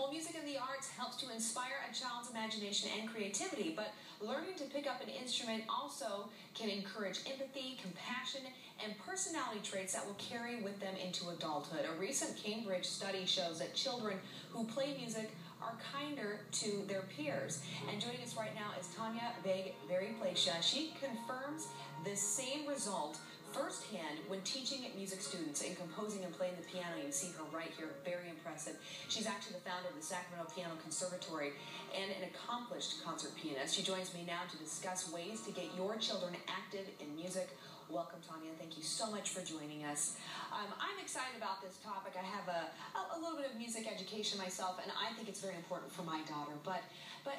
Well, music and the arts helps to inspire a child's imagination and creativity, but learning to pick up an instrument also can encourage empathy, compassion, and personality traits that will carry with them into adulthood. A recent Cambridge study shows that children who play music are kinder to their peers. And joining us right now is Tanya Vegvary Plescia. She confirms the same result firsthand when teaching music students and composing and playing the piano. You see her right here, very impressive. She's actually the founder of the Sacramento Piano Conservatory and an accomplished concert pianist. She joins me now to discuss ways to get your children active in music. Welcome, Tanya. Thank you so much for joining us. I'm excited about this topic. I have a little bit of music education myself, and I think it's very important for my daughter. But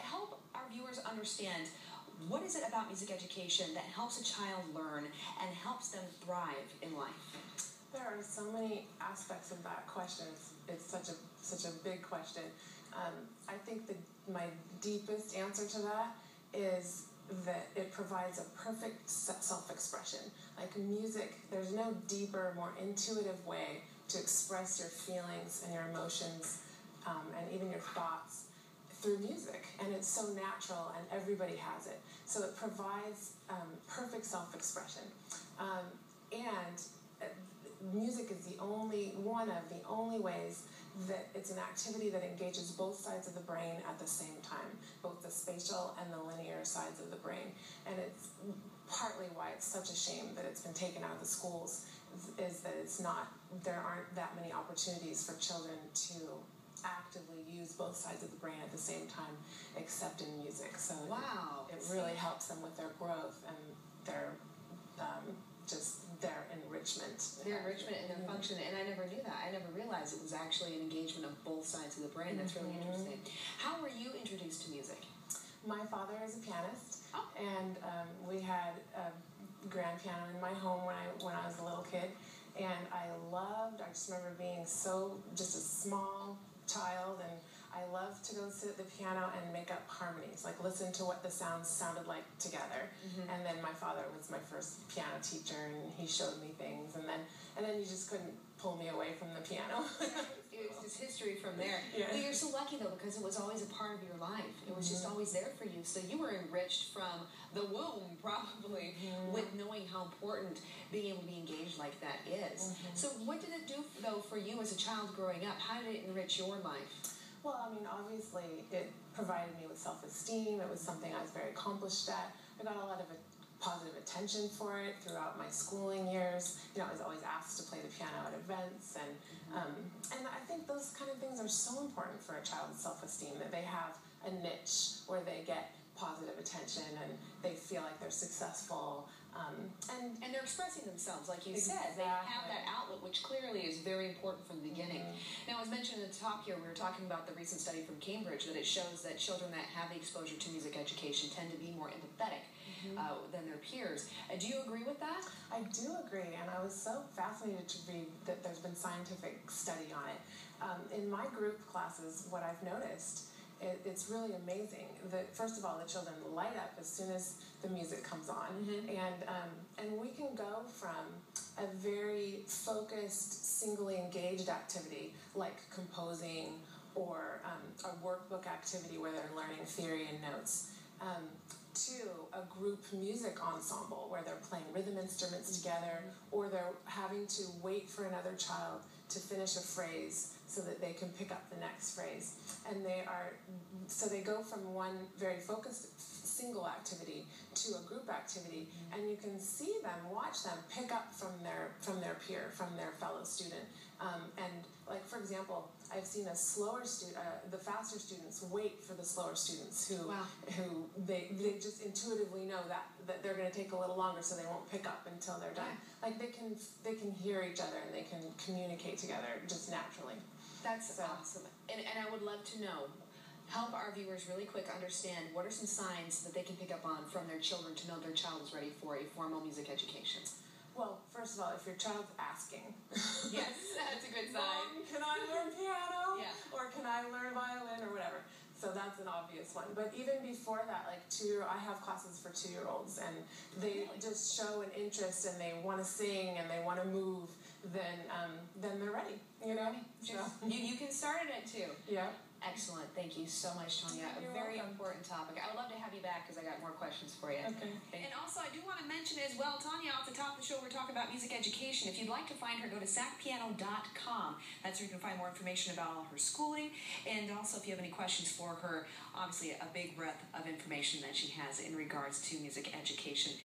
help our viewers understand, what is it about music education that helps a child learn and helps them thrive in life? There are so many aspects of that question. It's such a big question. I think my deepest answer to that is that it provides a perfect self-expression. Like music, there's no deeper, more intuitive way to express your feelings and your emotions and even your thoughts through music, and it's so natural and everybody has it. So it provides perfect self-expression. And music is one of the only ways that it's an activity that engages both sides of the brain at the same time, both the spatial and the linear sides of the brain. And it's partly why it's such a shame that it's been taken out of the schools, is that there aren't that many opportunities for children to actively use both sides of the brain at the same time, except in music. So wow, it really helps them with their growth and their their enrichment. Their enrichment and their function, and I never knew that. I never realized it was actually an engagement of both sides of the brain. That's really interesting. How were you introduced to music? My father is a pianist, and we had a grand piano in my home when I was a little kid, and I just remember being just a small child, and I loved to go sit at the piano and make up harmonies, like listen to what the sounds sounded like together. And then my father was my first piano teacher, and he showed me things, and then you just couldn't pull me away from the piano. It was just history from there. Yeah. Well, you're so lucky though, because it was always a part of your life. It was just always there for you. So you were enriched from the womb, probably, with knowing how important being able to be engaged like that is. So what did it do though for you as a child growing up? How did it enrich your life? Well, I mean, obviously, it provided me with self-esteem. It was something I was very accomplished at. I got a lot of positive attention for it throughout my schooling years. You know, I was always asked to play the piano at events, and I think those kind of things are so important for a child's self-esteem, that they have a niche where they get positive attention and they feel like they're successful. And they're expressing themselves, like you said. They have that outlet, which clearly is very important from the beginning. Now, as mentioned at the top here, we were talking about the recent study from Cambridge that it shows that children that have the exposure to music education tend to be more empathetic than their peers. Do you agree with that? I do agree, and I was so fascinated to read that there's been scientific study on it. In my group classes, what I've noticed, it's really amazing that, first of all, the children light up as soon as the music comes on, and we can go from a very focused, singly engaged activity like composing or a workbook activity where they're learning theory and notes, to a group music ensemble where they're playing rhythm instruments together, or they're having to wait for another child to finish a phrase so that they can pick up the next phrase. And they go from one very focused single activity to a group activity, and you can watch them pick up from their peer, from their fellow student. And like, for example, I've seen the faster students wait for the slower students who they just intuitively know that they're going to take a little longer, so they won't pick up until they're done. Like they can hear each other and they can communicate together just naturally. That's awesome. And I would love to know, help our viewers really quick understand, what are some signs that they can pick up on from their children to know their child is ready for a formal music education? Well, first of all, if your child's asking. Yes, that's a good sign. Mom, can I learn piano? Yeah. Or can I learn violin or whatever? So that's an obvious one. But even before that, like I have classes for 2-year-olds, and they just show an interest and they want to sing and they want to move, then they're ready. You know? So you can start it at 2. Yeah. Excellent. Thank you so much, Tanya. You're a very welcome. important topic. I would love to have you back because I got more questions for you. Okay. And also, I do want to mention as well, Tanya, off the top of the show, we're talking about music education. If you'd like to find her, go to sacpiano.com. That's where you can find more information about all her schooling. And also, if you have any questions for her, obviously a big breadth of information that she has in regards to music education.